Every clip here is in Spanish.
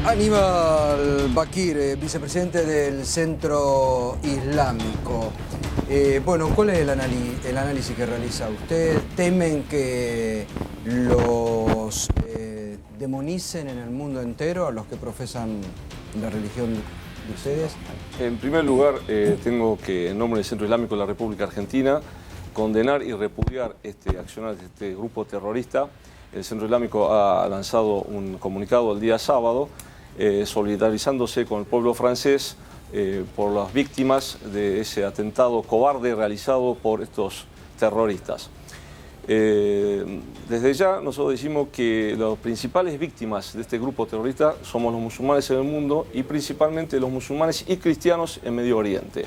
Aníbal Bakir, vicepresidente del Centro Islámico. Bueno, ¿cuál es el análisis que realiza usted? ¿Temen que los demonicen en el mundo entero a los que profesan la religión de ustedes? En primer lugar, tengo que, en nombre del Centro Islámico de la República Argentina, condenar y repudiar este accionar de este grupo terrorista. El Centro Islámico ha lanzado un comunicado el día sábado solidarizándose con el pueblo francés por las víctimas de ese atentado cobarde realizado por estos terroristas. Desde ya nosotros decimos que las principales víctimas de este grupo terrorista somos los musulmanes en el mundo y principalmente los musulmanes y cristianos en Medio Oriente.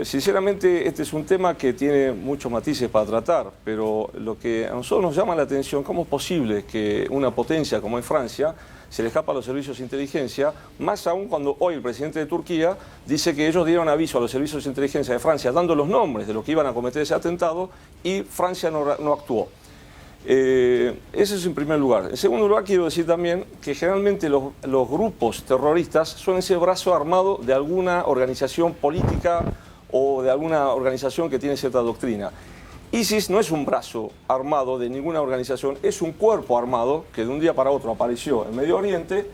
Sinceramente, este es un tema que tiene muchos matices para tratar, pero lo que a nosotros nos llama la atención, ¿cómo es posible que una potencia como es Francia se le escapa a los servicios de inteligencia, más aún cuando hoy el presidente de Turquía dice que ellos dieron aviso a los servicios de inteligencia de Francia dando los nombres de los que iban a cometer ese atentado y Francia no actuó? Ese es en primer lugar. En segundo lugar, quiero decir también que generalmente los grupos terroristas suelen ser brazo armado de alguna organización política o de alguna organización que tiene cierta doctrina. ISIS no es un brazo armado de ninguna organización, es un cuerpo armado que de un día para otro apareció en Medio Oriente,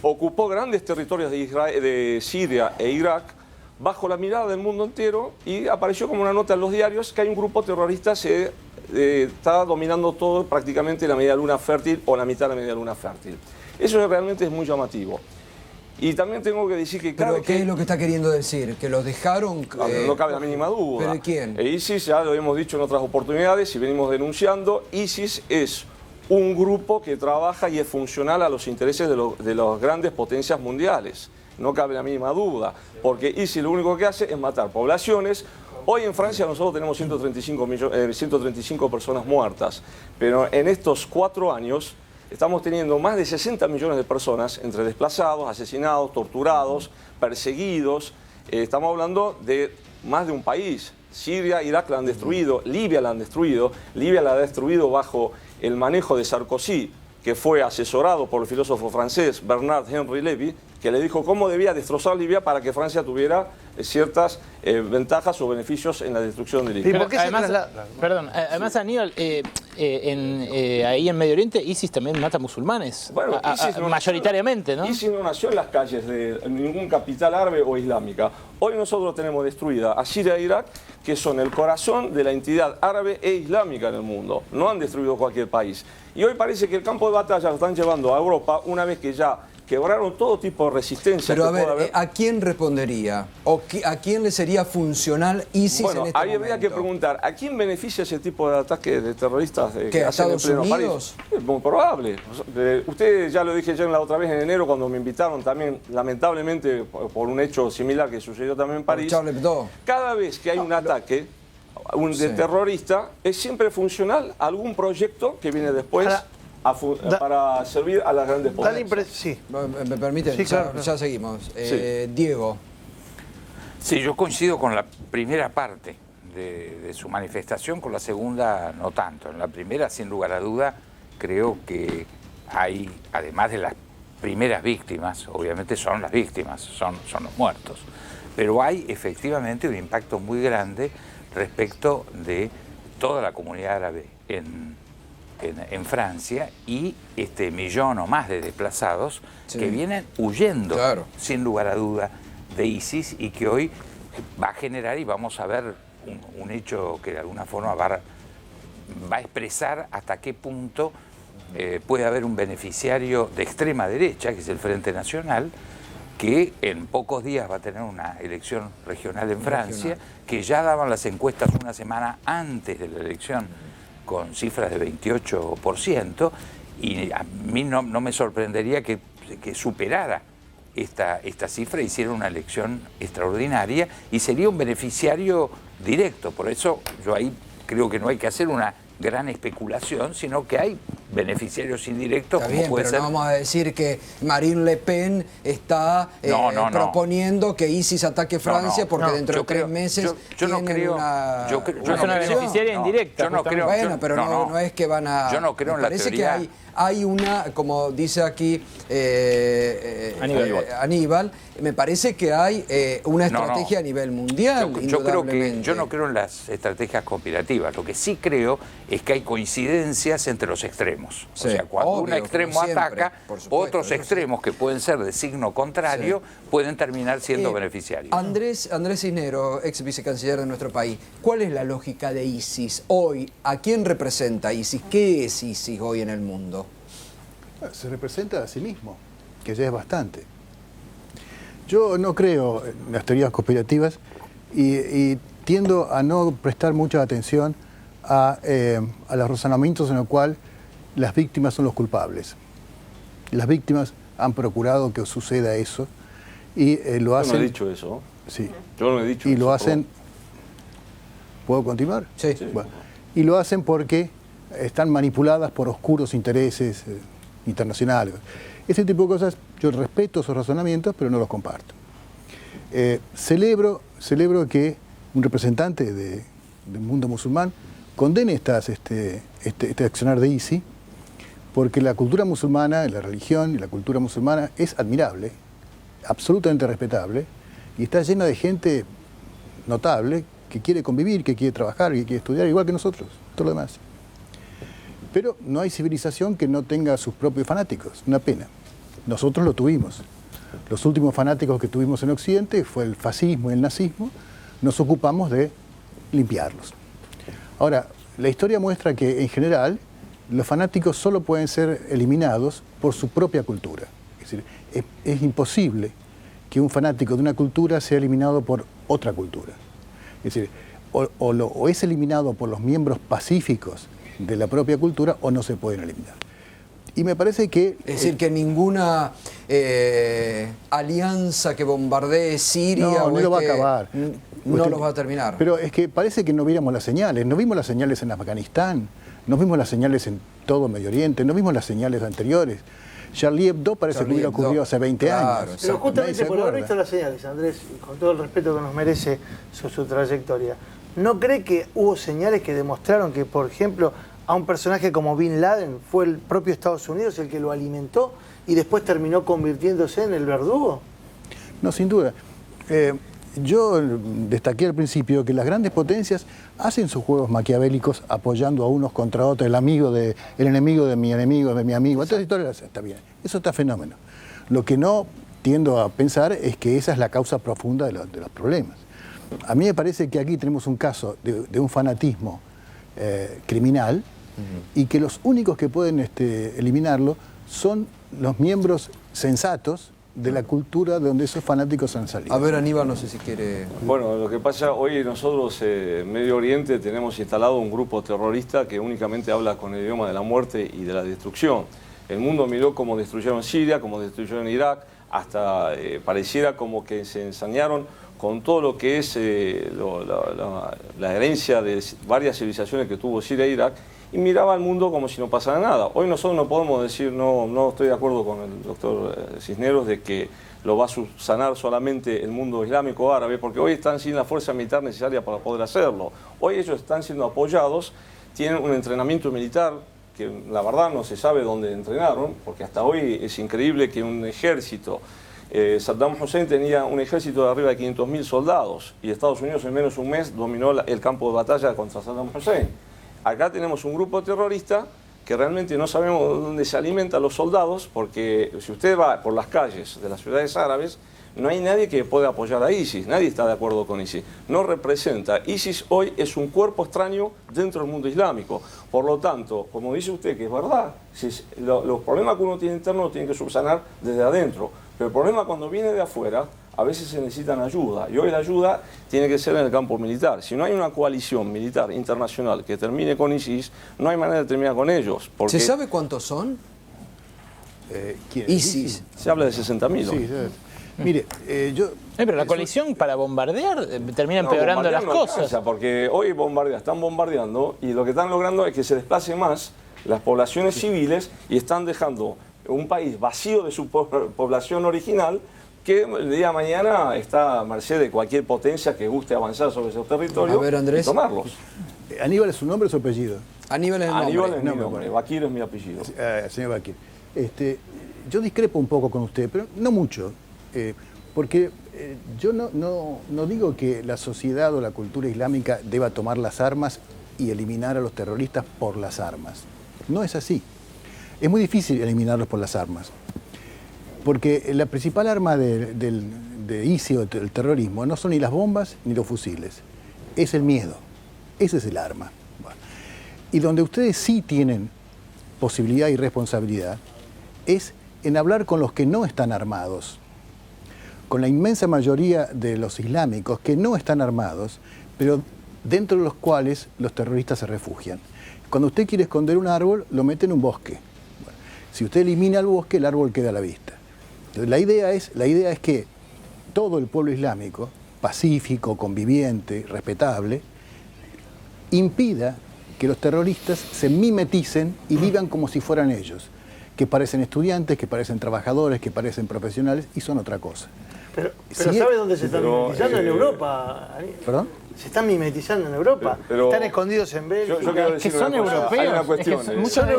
ocupó grandes territorios de Siria e Irak bajo la mirada del mundo entero y apareció como una nota en los diarios que hay un grupo terrorista está dominando todo, prácticamente la media luna fértil o la mitad de la media luna fértil. Eso realmente es muy llamativo. Y también tengo que decir que... ¿Pero qué es lo que está queriendo decir? ¿Que los dejaron...? No cabe la mínima duda. ¿Pero quién? ISIS, ya lo hemos dicho en otras oportunidades y venimos denunciando, ISIS es un grupo que trabaja y es funcional a los intereses de las grandes potencias mundiales. No cabe la mínima duda, porque ISIS lo único que hace es matar poblaciones. Hoy en Francia nosotros tenemos 135 personas muertas, pero en estos 4 años estamos teniendo más de 60 millones de personas entre desplazados, asesinados, torturados, perseguidos. Estamos hablando de más de un país. Siria, Irak la han destruido, Libia la han destruido. Libia la ha destruido bajo el manejo de Sarkozy, que fue asesorado por el filósofo francés Bernard Henry Lévy, que le dijo cómo debía destrozar Libia para que Francia tuviera ciertas ventajas o beneficios en la destrucción de Libia. ¿Y por qué además, Aníbal, ahí en Medio Oriente, ISIS también mata musulmanes, bueno, ISIS mayoritariamente, ¿no? ISIS no nació en las calles de ningún capital árabe o islámica. Hoy nosotros tenemos destruida a Siria e Irak, que son el corazón de la entidad árabe e islámica en el mundo. No han destruido cualquier país. Y hoy parece que el campo de batalla lo están llevando a Europa una vez que ya quebraron todo tipo de resistencia. Pero a ver, ¿a quién respondería? ¿O a quién le sería funcional ISIS en este momento? Ahí habría que preguntar, ¿a quién beneficia ese tipo de ataques de terroristas que hacen en pleno París? Es muy probable. Usted, ya lo dije ya la otra vez en enero cuando me invitaron también, lamentablemente por un hecho similar que sucedió también en París. Charlie Hebdo. Cada vez que hay un ataque de terrorista, es siempre funcional a algún proyecto que viene después para servir a las grandes potencias. Sí. ¿Me permite? Sí, claro, ya seguimos. Sí. Diego. Sí, yo coincido con la primera parte de su manifestación, con la segunda no tanto. En la primera, sin lugar a duda, creo que hay, además de las primeras víctimas, obviamente son las víctimas, son los muertos, pero hay efectivamente un impacto muy grande respecto de toda la comunidad árabe en Francia y este millón o más de desplazados que vienen huyendo, sin lugar a duda, de ISIS y que hoy va a generar y vamos a ver un hecho que de alguna forma va a expresar hasta qué punto puede haber un beneficiario de extrema derecha, que es el Frente Nacional, que en pocos días va a tener una elección regional en Francia, que ya daban las encuestas una semana antes de la elección con cifras de 28%, y a mí no me sorprendería que superara esta cifra, hiciera una elección extraordinaria y sería un beneficiario directo. Por eso yo ahí creo que no hay que hacer una gran especulación, sino que hay beneficiarios indirectos. Está bien, pero no vamos a decir que Marine Le Pen está proponiendo que ISIS ataque Francia porque dentro de 3 meses yo no creo. Es una beneficiaria indirecta. Yo no creo. Bueno, pero no es que van a... Yo no creo en la teoría. Parece que hay una, como dice aquí Aníbal, me parece que hay una estrategia a nivel mundial, Yo no creo en las estrategias conspirativas. Lo que sí creo es que hay coincidencias entre los extremos. Sí, o sea, cuando obvio, un extremo como siempre, ataca, por supuesto, otros extremos que pueden ser de signo contrario pueden terminar siendo beneficiarios. Andrés Cisneros, ex vicecanciller de nuestro país, ¿cuál es la lógica de ISIS hoy? ¿A quién representa ISIS? ¿Qué es ISIS hoy en el mundo? Se representa a sí mismo, que ya es bastante. Yo no creo en las teorías conspirativas y tiendo a no prestar mucha atención a los razonamientos en los cuales las víctimas son los culpables. Las víctimas han procurado que suceda eso y lo hacen... Yo no he dicho eso. Sí. Yo no he dicho y eso. lo hacen... ¿Puedo continuar? Sí. Bueno, y lo hacen porque están manipuladas por oscuros intereses internacionales. Ese tipo de cosas, yo respeto esos razonamientos, pero no los comparto. Celebro que un representante del mundo musulmán condene este accionar de ISIS, porque la cultura musulmana, la religión y la cultura musulmana es admirable, absolutamente respetable, y está llena de gente notable que quiere convivir, que quiere trabajar, que quiere estudiar, igual que nosotros, todo lo demás. Pero no hay civilización que no tenga sus propios fanáticos, una pena. Nosotros lo tuvimos. Los últimos fanáticos que tuvimos en Occidente fue el fascismo y el nazismo, nos ocupamos de limpiarlos. Ahora, la historia muestra que en general los fanáticos solo pueden ser eliminados por su propia cultura. Es decir, es imposible que un fanático de una cultura sea eliminado por otra cultura. Es decir, o es eliminado por los miembros pacíficos de la propia cultura o no se pueden eliminar. Y me parece que... Es decir, que ninguna alianza que bombardee Siria no lo va a acabar. No los va a terminar. Pero es que parece que no viéramos las señales. No vimos las señales en Afganistán, no vimos las señales en todo Medio Oriente, no vimos las señales anteriores. Charlie Hebdo parece que hubiera ocurrido hace 20 años. Pero justamente por haber visto las señales, Andrés, y con todo el respeto que nos merece su trayectoria, ¿no cree que hubo señales que demostraron que, por ejemplo, a un personaje como Bin Laden fue el propio Estados Unidos el que lo alimentó y después terminó convirtiéndose en el verdugo? No, sin duda. Yo destaqué al principio que las grandes potencias hacen sus juegos maquiavélicos apoyando a unos contra otros, el enemigo de mi enemigo, de mi amigo. Entonces, historia está bien. Eso está fenómeno. Lo que no tiendo a pensar es que esa es la causa profunda de los problemas. A mí me parece que aquí tenemos un caso de un fanatismo criminal y que los únicos que pueden eliminarlo son los miembros sensatos de la cultura de donde esos fanáticos han salido. A ver, Aníbal, no sé si quiere... Bueno, lo que pasa, hoy nosotros en Medio Oriente tenemos instalado un grupo terrorista que únicamente habla con el idioma de la muerte y de la destrucción. El mundo miró cómo destruyeron Siria, cómo destruyeron Irak, hasta pareciera como que se ensañaron con todo lo que es la herencia de varias civilizaciones que tuvo Siria e Irak, y miraba al mundo como si no pasara nada. Hoy nosotros no podemos decir, no estoy de acuerdo con el doctor Cisneros de que lo va a subsanar solamente el mundo islámico árabe, porque hoy están sin la fuerza militar necesaria para poder hacerlo. Hoy ellos están siendo apoyados, tienen un entrenamiento militar que la verdad no se sabe dónde entrenaron, porque hasta hoy es increíble que un ejército, Saddam Hussein tenía un ejército de arriba de 500.000 soldados y Estados Unidos en menos de un mes dominó el campo de batalla contra Saddam Hussein. Acá tenemos un grupo terrorista que realmente no sabemos dónde se alimentan los soldados, porque si usted va por las calles de las ciudades árabes, no hay nadie que pueda apoyar a ISIS, nadie está de acuerdo con ISIS. No representa. ISIS hoy es un cuerpo extraño dentro del mundo islámico. Por lo tanto, como dice usted, que es verdad, los problemas que uno tiene interno los tiene que subsanar desde adentro. Pero el problema cuando viene de afuera, a veces se necesitan ayuda, y hoy la ayuda tiene que ser en el campo militar. Si no hay una coalición militar internacional que termine con ISIS, no hay manera de terminar con ellos. ¿Se sabe cuántos son? ISIS. Se habla de 60.000. Sí, mire, pero la coalición para bombardear termina empeorando las cosas. Alcanza, porque hoy están bombardeando y lo que están logrando es que se desplacen más las poblaciones civiles y están dejando un país vacío de su población original, que el día de mañana está a merced de cualquier potencia que guste avanzar sobre esos territorios. A ver, Andrés. Y tomarlos. ¿Aníbal es su nombre o su apellido? Aníbal es el nombre. Aníbal es mi nombre, nombre, Bakir es mi apellido. Señor Bakir, yo discrepo un poco con usted, pero no mucho, porque yo no digo que la sociedad o la cultura islámica deba tomar las armas y eliminar a los terroristas por las armas. No es así. Es muy difícil eliminarlos por las armas, porque la principal arma de ISIS o del terrorismo no son ni las bombas ni los fusiles, es el miedo. Ese es el arma. Bueno. Y donde ustedes sí tienen posibilidad y responsabilidad es en hablar con los que no están armados, con la inmensa mayoría de los islámicos que no están armados, pero dentro de los cuales los terroristas se refugian. Cuando usted quiere esconder un árbol, lo mete en un bosque. Bueno, si usted elimina el bosque, el árbol queda a la vista. Entonces, la idea es que todo el pueblo islámico, pacífico, conviviente, respetable, impida que los terroristas se mimeticen y vivan como si fueran ellos, que parecen estudiantes, que parecen trabajadores, que parecen profesionales y son otra cosa. Pero Si ¿sabe dónde se están pero, mimetizando? En Europa. ¿Perdón? Se están mimetizando en Europa. Pero- Están escondidos en Bélgica. Yo quiero Es que decir son una cosa, europeos. hay una Es cuestión, que muchos de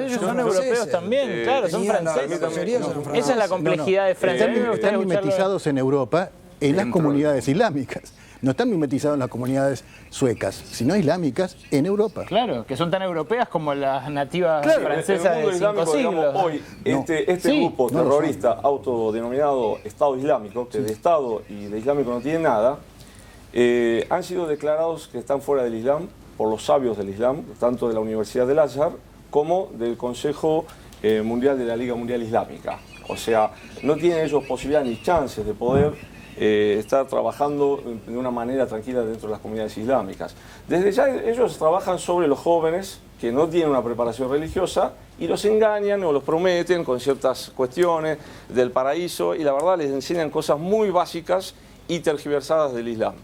ellos son son europeos franceses. también, claro, son Tenían la franceses. mayoría son Esa franceses. es la complejidad de Francia. A mí me gustaría Están escucharlo. mimetizados en Europa en las Dentro. comunidades islámicas. No están mimetizados en las comunidades suecas, sino islámicas en Europa. Claro, que son tan europeas como las nativas Claro, francesas en el de mundo 5 islámico, siglos. digamos, hoy, este Sí, grupo no lo terrorista autodenominado Estado Islámico, que de Estado y de Islámico no tiene nada, han sido declarados que están fuera del Islam por los sabios del Islam, tanto de la Universidad del Azhar como del Consejo Mundial de la Liga Mundial Islámica. O sea, no tienen ellos posibilidad ni chances de poder estar trabajando de una manera tranquila dentro de las comunidades islámicas. Desde ya ellos trabajan sobre los jóvenes que no tienen una preparación religiosa y los engañan o los prometen con ciertas cuestiones del paraíso y la verdad les enseñan cosas muy básicas y tergiversadas del Islam.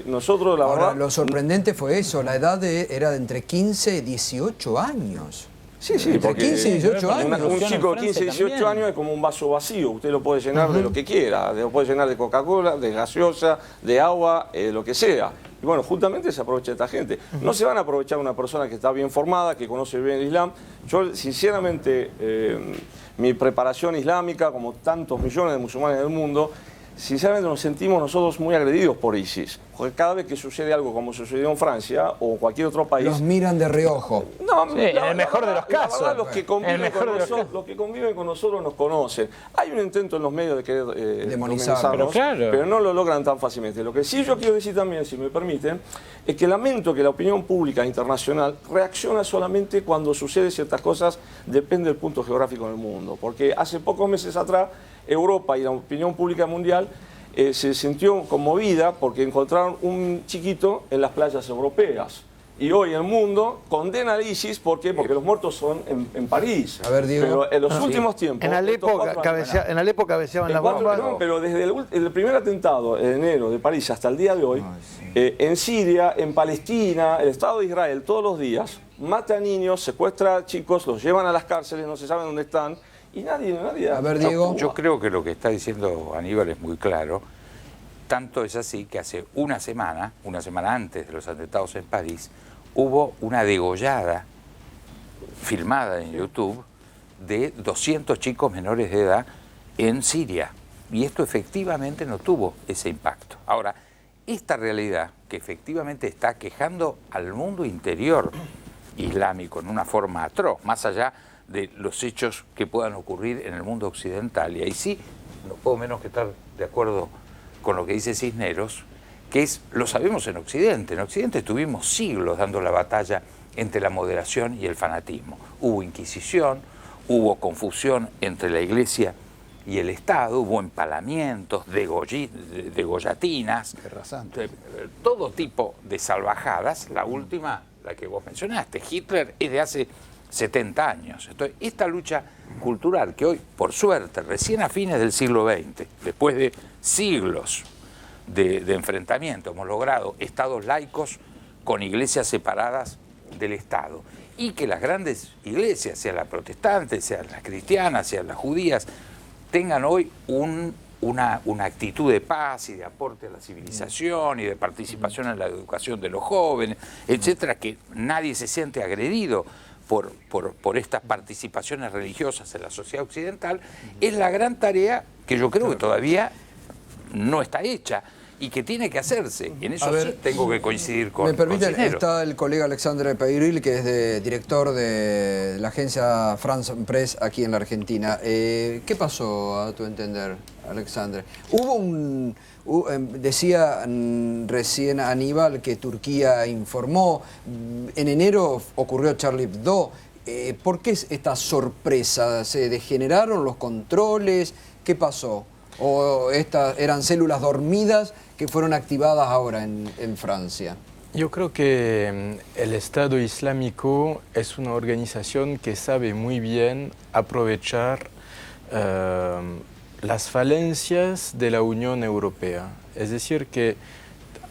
Nosotros, la Ahora, verdad... lo sorprendente fue eso, la edad era de entre 15 y 18 años. Sí, sí, Entre porque 15 y 18 años. un chico de en 15, Francia 18 también. años es como un vaso vacío, usted lo puede llenar de lo que quiera, lo puede llenar de Coca-Cola, de gaseosa, de agua, lo que sea. Y bueno, justamente se aprovecha esta gente. No se van a aprovechar una persona que está bien formada, que conoce bien el Islam. Yo, sinceramente, mi preparación islámica, como tantos millones de musulmanes del mundo, sinceramente nos sentimos nosotros muy agredidos por ISIS. Porque cada vez que sucede algo como sucedió en Francia o cualquier otro país... Los miran de reojo. No, Sí, en el mejor de los casos. La verdad, los que conviven En el mejor con de los nosotros, casos. los que conviven con nosotros nos conocen. Hay un intento en los medios de querer Demonizarnos. Pero claro. pero no lo logran tan fácilmente. Lo que sí yo quiero decir también, si me permiten, es que lamento que la opinión pública internacional reacciona solamente cuando suceden ciertas cosas, depende del punto geográfico en el mundo. Porque hace pocos meses atrás, Europa y la opinión pública mundial se sintió conmovida porque encontraron un chiquito en las playas europeas. Y hoy el mundo condena al ISIS, ¿por qué? Porque los muertos son en París. A ver, Diego. Pero en los últimos tiempos... En Alepo, estos 4 años- en Alepo cabeceaban las cuatro- bombas. no, pero desde el primer atentado de enero de París hasta el día de hoy, en Siria, en Palestina, el Estado de Israel, todos los días, mata a niños, secuestra a chicos, los llevan a las cárceles, no se sabe dónde están, y nadie... A ver, Diego. Yo creo que lo que está diciendo Aníbal es muy claro. Tanto es así que hace una semana antes de los atentados en París, hubo una degollada filmada en YouTube de 200 chicos menores de edad en Siria. Y esto efectivamente no tuvo ese impacto. Ahora, esta realidad que efectivamente está quejando al mundo interior islámico en una forma atroz, más allá de los hechos que puedan ocurrir en el mundo occidental. Y ahí sí, no puedo menos que estar de acuerdo con lo que dice Cisneros, que es, lo sabemos en Occidente. En Occidente tuvimos siglos dando la batalla entre la moderación y el fanatismo. Hubo inquisición, hubo confusión entre la Iglesia y el Estado, hubo empalamientos, degollatinas, Guerra Santa. todo tipo de salvajadas. La última, la que vos mencionaste, Hitler, es de hace 70 años. Entonces, esta lucha cultural que hoy, por suerte, recién a fines del siglo XX, después de siglos de enfrentamiento, hemos logrado estados laicos con iglesias separadas del Estado. Y que las grandes iglesias, sean las protestantes, sean las cristianas, sean las judías, tengan hoy un una actitud de paz y de aporte a la civilización y de participación en la educación de los jóvenes, etcétera, que nadie se siente agredido por estas participaciones religiosas en la sociedad occidental, es la gran tarea que yo creo que todavía no está hecha y que tiene que hacerse. Y en eso sí tengo que coincidir con Me permiten, con Cisneros. está el colega Alexandre Peyril, que es director de la agencia France Press aquí en la Argentina. ¿Qué pasó, a tu entender, Alexandre? Decía recién Aníbal que Turquía informó, en enero ocurrió Charlie Hebdo. ¿Por qué esta sorpresa? ¿Se degeneraron los controles? ¿Qué pasó? ¿O eran células dormidas que fueron activadas ahora en Francia? Yo creo que el Estado Islámico es una organización que sabe muy bien aprovechar las falencias de la Unión Europea. Es decir, que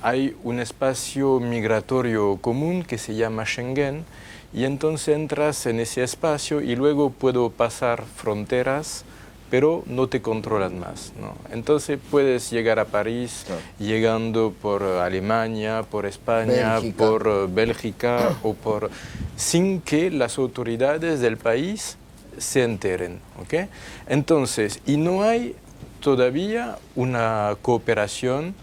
hay un espacio migratorio común que se llama Schengen y entonces entras en ese espacio y luego puedo pasar fronteras, pero no te controlan más, ¿no? Entonces puedes llegar a París, claro, llegando por Alemania, por España, por Bélgica, sin que las autoridades del país se enteren, ¿ok? Entonces, y no hay todavía una cooperación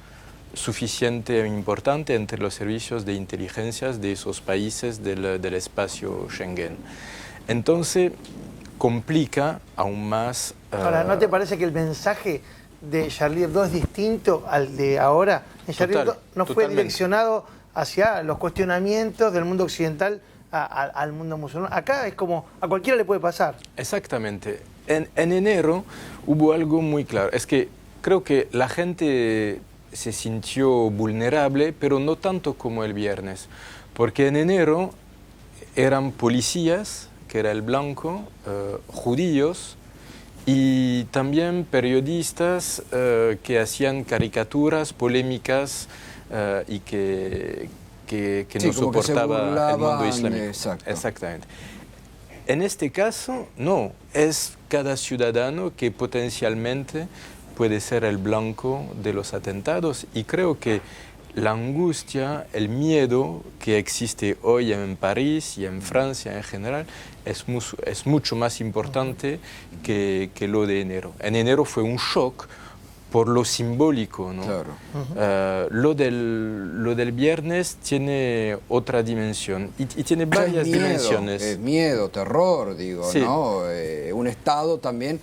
suficiente e importante entre los servicios de inteligencia de esos países del espacio Schengen. Entonces, complica aún más. Ahora, ¿no te parece que el mensaje de Charlie Hebdo es distinto al de ahora? En Charlie Hebdo no fue direccionado hacia los cuestionamientos del mundo occidental al mundo musulmán. Acá es como a cualquiera le puede pasar. Exactamente. En enero hubo algo muy claro. Es que creo que la gente se sintió vulnerable, pero no tanto como el viernes. Porque en enero eran policías, que era el blanco, judíos, y también periodistas que hacían caricaturas polémicas y que no soportaba el mundo islámico. Exacto. Exactamente. En este caso, no, es cada ciudadano que potencialmente puede ser el blanco de los atentados, y creo que la angustia, el miedo que existe hoy en París y en Francia en general es mucho más importante que lo de enero. En enero fue un shock por lo simbólico, ¿no? Claro. Lo del viernes tiene otra dimensión y tiene varias dimensiones. Miedo, terror, digo, sí, ¿no? Un estado también,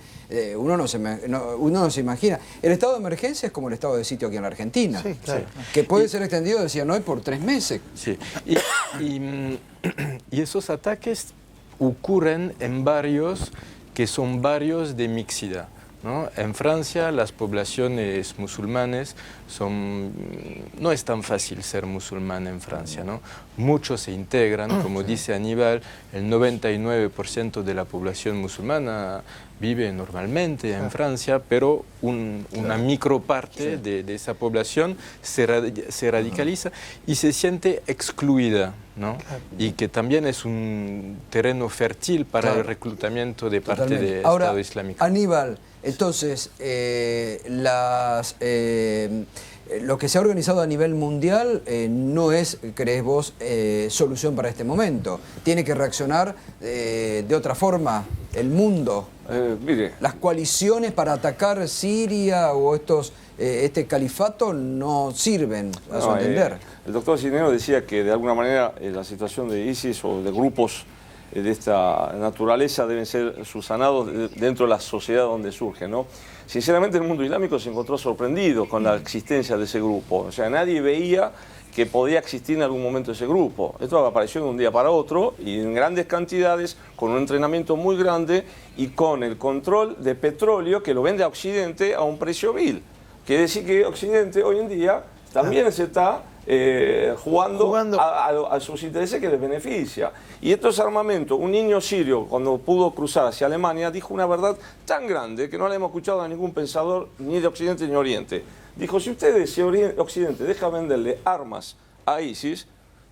uno no se imagina. El estado de emergencia es como el estado de sitio aquí en la Argentina, sí, claro, que puede ser extendido, decían hoy, por 3 meses. Sí, y esos ataques ocurren en barrios que son barrios de mixidad, ¿no? En Francia las poblaciones musulmanes no es tan fácil ser musulmán en Francia, ¿no? Muchos se integran, como dice Aníbal, el 99% de la población musulmana vive normalmente en Francia, pero una microparte de esa población se radicaliza y se siente excluida, ¿no? Y que también es un terreno fértil para el reclutamiento de parte del Estado Islámico. Aníbal, entonces, lo que se ha organizado a nivel mundial no es, crees vos, solución para este momento. Tiene que reaccionar de otra forma el mundo. Mire, las coaliciones para atacar Siria o este califato no sirven, a su entender. El doctor Cisneros decía que de alguna manera la situación de ISIS o de grupos de esta naturaleza deben ser subsanados dentro de la sociedad donde surgen, ¿no? Sinceramente el mundo islámico se encontró sorprendido con la existencia de ese grupo. O sea, nadie veía que podía existir en algún momento ese grupo. Esto apareció de un día para otro y en grandes cantidades, con un entrenamiento muy grande y con el control de petróleo que lo vende a Occidente a un precio vil. Quiere decir que Occidente hoy en día también se está jugando a sus intereses que les beneficia. Y estos armamentos, un niño sirio cuando pudo cruzar hacia Alemania dijo una verdad tan grande que no la hemos escuchado a ningún pensador ni de Occidente ni Oriente. Dijo, si Occidente deja venderle armas a ISIS,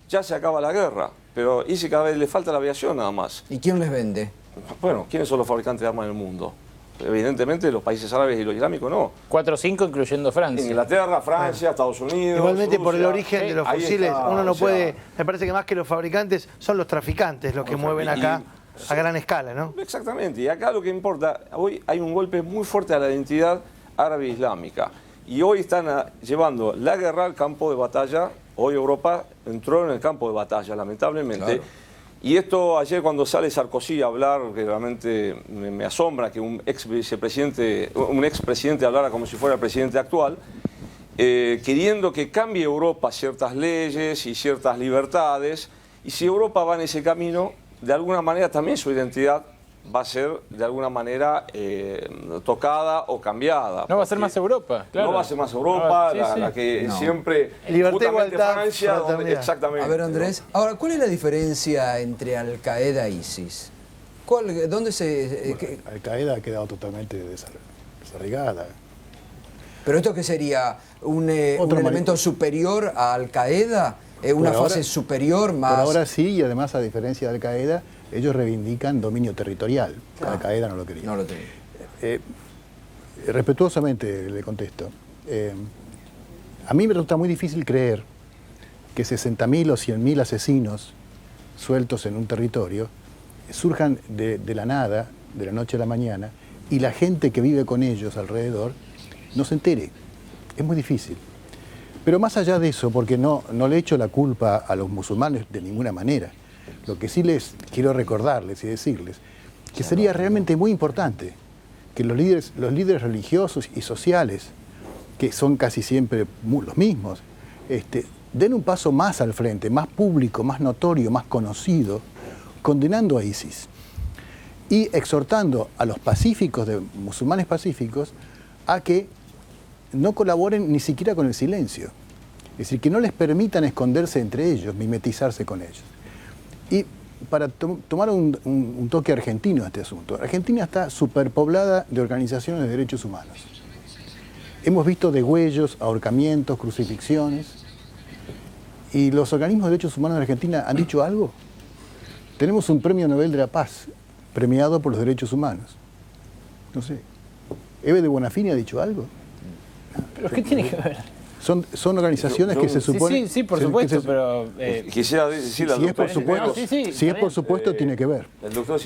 ya se acaba la guerra. Pero ISIS cada vez le falta la aviación nada más. ¿Y quién les vende? Bueno, ¿quiénes son los fabricantes de armas en el mundo? Evidentemente los países árabes y los islámicos no. 4 o 5 incluyendo Francia. Inglaterra, Francia, Estados Unidos. Igualmente Rusia. por el origen de los Ahí fusiles, está, uno no o sea, puede, me parece que más que los fabricantes son los traficantes los que mueven acá a gran escala, ¿no? Exactamente, y acá lo que importa, hoy hay un golpe muy fuerte a la identidad árabe islámica. Y hoy están llevando la guerra al campo de batalla. Hoy Europa entró en el campo de batalla, lamentablemente. Claro. Y esto ayer cuando sale Sarkozy a hablar, que realmente me asombra que un ex presidente hablara como si fuera el presidente actual, queriendo que cambie Europa ciertas leyes y ciertas libertades. Y si Europa va en ese camino, de alguna manera también su identidad va a ser de alguna manera tocada o cambiada. No va a ser más Europa, claro. No va a ser más Europa, No, sí. la que No. siempre... Libertad, justamente igualdad, Francia, donde, fraternidad. exactamente. A ver, Andrés, ahora, ¿cuál es la diferencia entre Al-Qaeda e ISIS? ¿Dónde se...? Al-Qaeda ha quedado totalmente desarraigada. ¿Pero esto qué sería? ¿Un Otro elemento superior a Al-Qaeda? ¿Una Por fase ahora- superior más...? Por ahora sí, y además, a diferencia de Al-Qaeda, ellos reivindican dominio territorial. Al-Qaeda no lo quería. No lo tengo. Respetuosamente le contesto. A mí me resulta muy difícil creer que 60.000 o 100.000 asesinos sueltos en un territorio surjan de la nada, de la noche a la mañana, y la gente que vive con ellos alrededor no se entere. Es muy difícil. Pero más allá de eso, porque no le echo la culpa a los musulmanes de ninguna manera, lo que sí les quiero recordarles y decirles que sería realmente muy importante que los líderes religiosos y sociales, que son casi siempre los mismos, den un paso más al frente, más público, más notorio, más conocido, condenando a ISIS y exhortando a los pacíficos, musulmanes pacíficos, a que no colaboren ni siquiera con el silencio. Es decir, que no les permitan esconderse entre ellos, mimetizarse con ellos. Y para tomar un toque argentino a este asunto, Argentina está superpoblada de organizaciones de derechos humanos. Hemos visto degüellos, ahorcamientos, crucifixiones, y los organismos de derechos humanos de Argentina han dicho algo. Tenemos un premio Nobel de la Paz, premiado por los derechos humanos. No sé, ¿Eve de Bonafini ha dicho algo? ¿Pero qué tiene que ver? Son organizaciones que se supone... Sí, por que supuesto, se- pero... Quisiera decirle al si es por doctor supuesto, No, sí, si está es por bien. supuesto tiene que ver. El doctor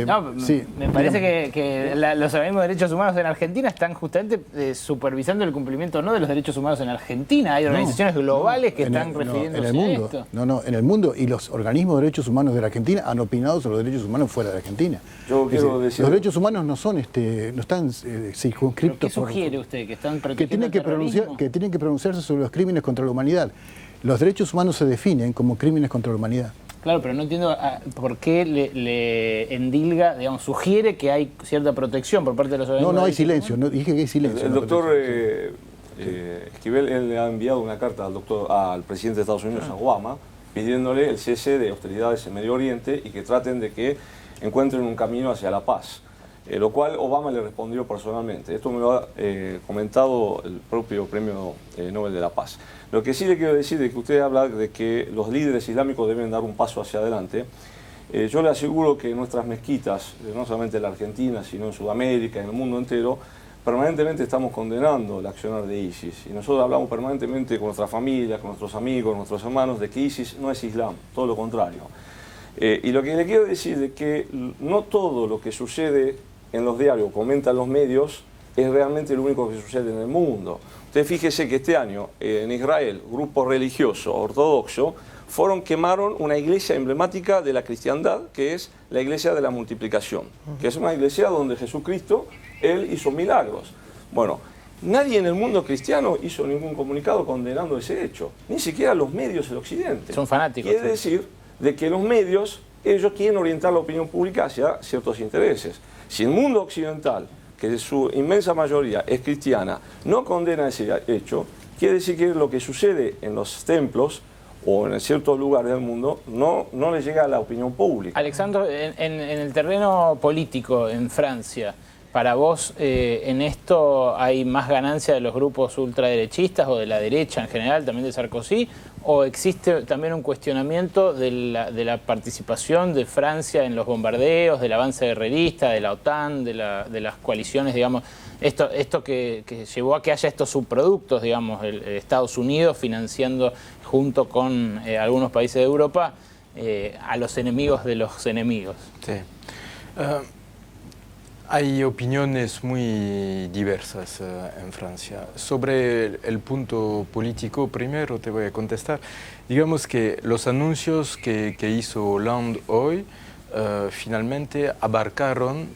No, sí, me parece digamos, que los organismos de derechos humanos en Argentina están justamente supervisando el cumplimiento no de los derechos humanos en Argentina. Hay organizaciones globales que en están el- refiriéndose en el mundo. a esto. No, en el mundo. Y los organismos de derechos humanos de la Argentina han opinado sobre los derechos humanos fuera de Argentina. Yo Es quiero decir- los derechos humanos no son no están ¿Pero circunscriptos qué sugiere usted? ¿Que están que protegiendo tienen el que terrorismo? tienen que pronunciarse sobre los crímenes contra la humanidad. Los derechos humanos se definen como crímenes contra la humanidad. Claro, pero no entiendo por qué le endilga, digamos, sugiere que hay cierta protección por parte de los organismos No hay de derechos silencio. humanos. No, dije que hay silencio. El no doctor protección. Esquivel él le ha enviado una carta al presidente de Estados Unidos, a Obama, pidiéndole el cese de hostilidades en Medio Oriente y que traten de que encuentren un camino hacia la paz. Lo cual Obama le respondió personalmente. Esto me lo ha comentado el propio Premio Nobel de la Paz. Lo que sí le quiero decir es que usted habla de que los líderes islámicos deben dar un paso hacia adelante. Yo le aseguro que nuestras mezquitas, no solamente en la Argentina, sino en Sudamérica, en el mundo entero, permanentemente estamos condenando el accionar de ISIS. Y nosotros hablamos permanentemente con nuestra familia, con nuestros amigos, nuestros hermanos, de que ISIS no es Islam, todo lo contrario. Y lo que le quiero decir es que no todo lo que sucede en los diarios, comentan los medios, es realmente lo único que sucede en el mundo. Usted fíjese que este año en Israel, grupos religiosos ortodoxos quemaron una iglesia emblemática de la cristiandad, que es la iglesia de la multiplicación, que es una iglesia donde Jesucristo, él hizo milagros. Bueno, nadie en el mundo cristiano hizo ningún comunicado condenando ese hecho, ni siquiera los medios del Occidente. Son fanáticos. Quiere decir de que los medios, ellos quieren orientar la opinión pública hacia ciertos intereses. Si el mundo occidental, que su inmensa mayoría es cristiana, no condena ese hecho, quiere decir que lo que sucede en los templos o en ciertos lugares del mundo no le llega a la opinión pública. Alexandro, en el terreno político en Francia, Para vos, ¿en esto hay más ganancia de los grupos ultraderechistas o de la derecha en general, también de Sarkozy? ¿O existe también un cuestionamiento de la participación de Francia en los bombardeos, del avance guerrerista, de la OTAN, de las coaliciones, digamos? Esto que llevó a que haya estos subproductos, digamos, el Estados Unidos financiando junto con algunos países de Europa a los enemigos de los enemigos. Sí. Hay opiniones muy diversas en Francia. Sobre el punto político, primero te voy a contestar. Digamos que los anuncios que hizo Hollande hoy finalmente abarcaron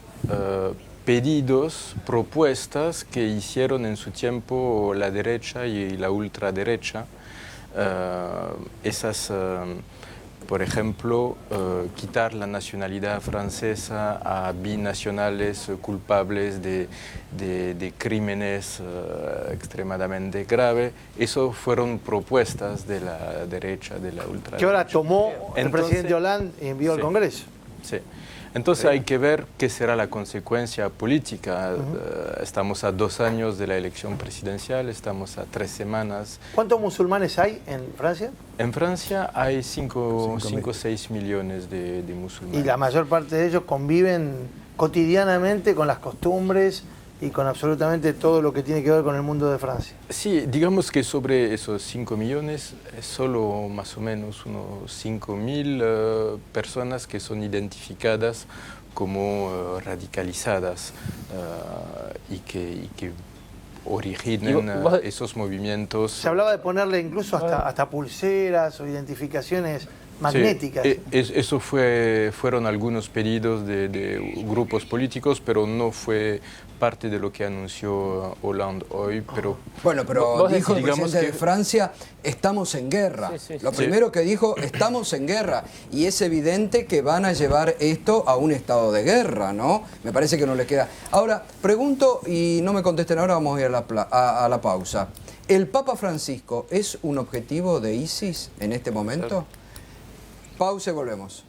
pedidos, propuestas que hicieron en su tiempo la derecha y la ultraderecha. Por ejemplo, quitar la nacionalidad francesa a binacionales culpables de crímenes extremadamente graves. Eso fueron propuestas de la derecha, de la ultraderecha. Que ahora tomó el presidente Hollande y envió al Congreso. Sí. Entonces hay que ver qué será la consecuencia política. Estamos a 2 años de la elección presidencial, estamos a 3 semanas. ¿Cuántos musulmanes hay en Francia? En Francia hay 5 o 6 millones de musulmanes. Y la mayor parte de ellos conviven cotidianamente con las costumbres y con absolutamente todo lo que tiene que ver con el mundo de Francia. Sí, digamos que sobre esos 5 millones, solo más o menos unos 5.000 personas que son identificadas como radicalizadas y que originan esos movimientos. Se hablaba de ponerle incluso hasta pulseras o identificaciones magnéticas. Sí, eso fueron algunos pedidos de grupos políticos, pero no fue parte de lo que anunció Hollande hoy. Pero bueno, pero dijo el digamos presidente de Francia, estamos en guerra. Lo primero que dijo, estamos en guerra. Y es evidente que van a llevar esto a un estado de guerra, ¿no? Me parece que no les queda. Ahora, pregunto, y no me contesten ahora, vamos a ir a la pausa. ¿El Papa Francisco es un objetivo de ISIS en este momento? Pausa y volvemos.